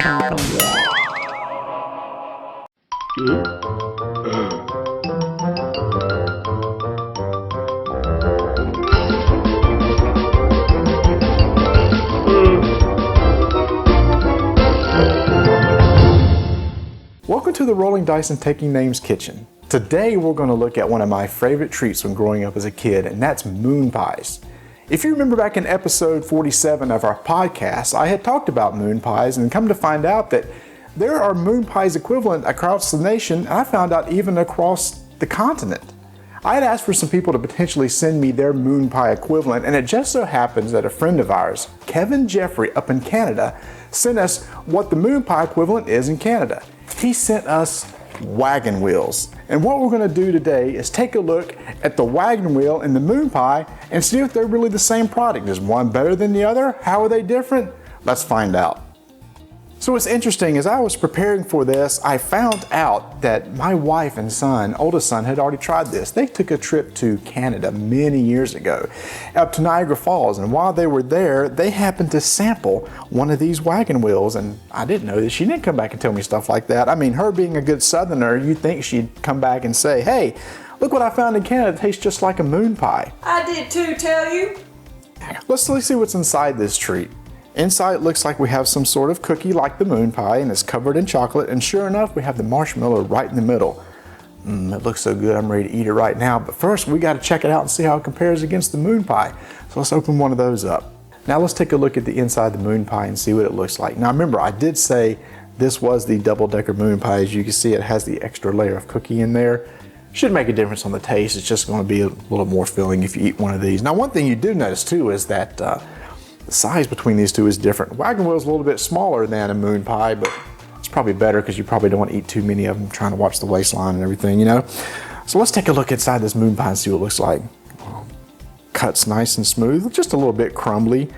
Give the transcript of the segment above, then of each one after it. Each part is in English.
Welcome to the Rolling Dice and Taking Names kitchen. Today we're going to look at one of my favorite treats when growing up as a kid, and that's moon pies. If you remember back in episode 47 of our podcast, I had talked about moon pies and come to find out that there are moon pies equivalent across the nation, and I found out even across the continent. I had asked for some people to potentially send me their moon pie equivalent, and it just so happens that a friend of ours, Kevin Jeffry up in Canada, sent us what the moon pie equivalent is in Canada. He sent us wagon wheels. And what we're going to do today is take a look at the wagon wheel and the moon pie and see if they're really the same product. Is one better than the other? How are they different? Let's find out. So what's interesting, as I was preparing for this, I found out that my wife and oldest son, had already tried this. They took a trip to Canada many years ago, up to Niagara Falls, and while they were there, they happened to sample one of these wagon wheels, and I didn't know that. She didn't come back and tell me stuff like that. I mean, her being a good Southerner, you'd think she'd come back and say, hey, look what I found in Canada, it tastes just like a moon pie. I did too, tell you. Let's see what's inside this treat. Inside it looks like we have some sort of cookie like the moon pie, and it's covered in chocolate, and sure enough we have the marshmallow right in the middle. It looks so good, I'm ready to eat it right now, but first we got to check it out and see how it compares against the moon pie. So let's open one of those up. Now let's take a look at the inside of the moon pie and see what it looks like. Now remember, I did say this was the double-decker moon pie. As you can see, it has the extra layer of cookie in there. Should make a difference on the taste. It's just going to be a little more filling if you eat one of these. Now one thing you do notice too is that the size between these two is different. Wagon wheel is a little bit smaller than a moon pie, but it's probably better because you probably don't want to eat too many of them trying to watch the waistline and everything, you know. So let's take a look inside this moon pie and see what it looks like. Cuts nice and smooth, just a little bit crumbly,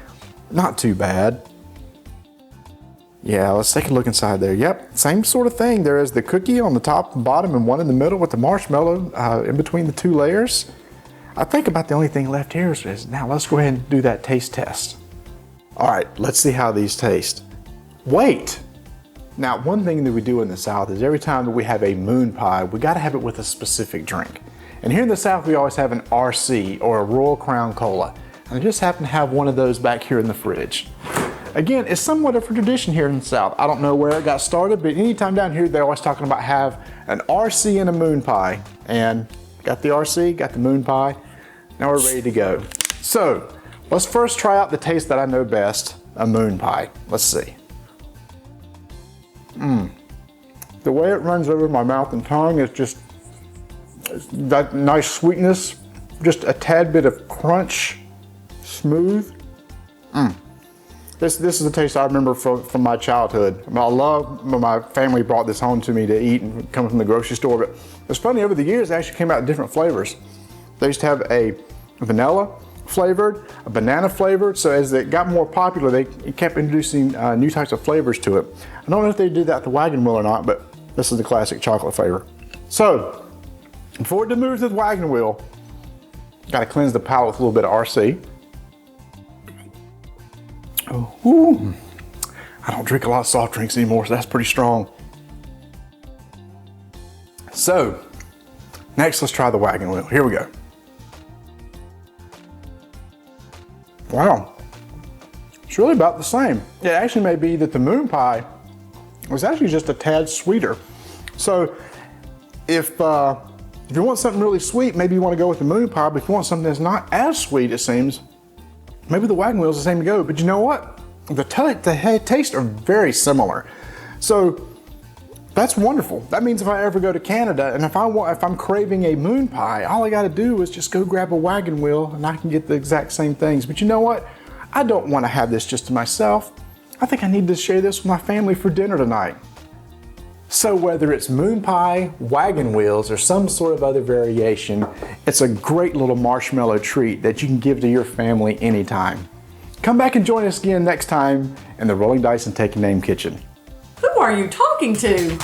not too bad. Yeah, let's take a look inside there. Yep, same sort of thing. There is the cookie on the top and bottom and one in the middle with the marshmallow in between the two layers. I think about the only thing left here is now let's go ahead and do that taste test. All right, let's see how these taste. Wait! Now, one thing that we do in the South is every time that we have a moon pie, we gotta have it with a specific drink. And here in the South, we always have an RC, or a Royal Crown Cola. And I just happen to have one of those back here in the fridge. Again, it's somewhat of a tradition here in the South. I don't know where it got started, but anytime down here, they're always talking about have an RC and a moon pie. And got the RC, got the moon pie. Now we're ready to go. So, let's first try out the taste that I know best, a moon pie. Let's see. The way it runs over my mouth and tongue is just that nice sweetness, just a tad bit of crunch, smooth. This is a taste I remember from my childhood. I love when my family brought this home to me to eat and come from the grocery store, but it's funny, over the years it actually came out in different flavors. They used to have a vanilla flavored, a banana flavored, so as it got more popular, they kept introducing new types of flavors to it. I don't know if they did that at the wagon wheel or not, but this is the classic chocolate flavor. So, before it moves to the wagon wheel, gotta cleanse the palate with a little bit of RC. Oh, ooh. I don't drink a lot of soft drinks anymore, so that's pretty strong. So, next let's try the wagon wheel. Here we go. Wow, it's really about the same. It actually may be that the moon pie was actually just a tad sweeter. So if you want something really sweet, maybe you want to go with the moon pie, but if you want something that's not as sweet, it seems, maybe the wagon wheel is the same to go. But you know what? The tastes are very similar. So that's wonderful. That means if I ever go to Canada and if I'm craving a moon pie, all I gotta do is just go grab a wagon wheel and I can get the exact same things. But you know what? I don't want to have this just to myself. I think I need to share this with my family for dinner tonight. So whether it's moon pie, wagon wheels, or some sort of other variation, it's a great little marshmallow treat that you can give to your family anytime. Come back and join us again next time in the Rolling Dice and Taking Name Kitchen. Who are you talking to?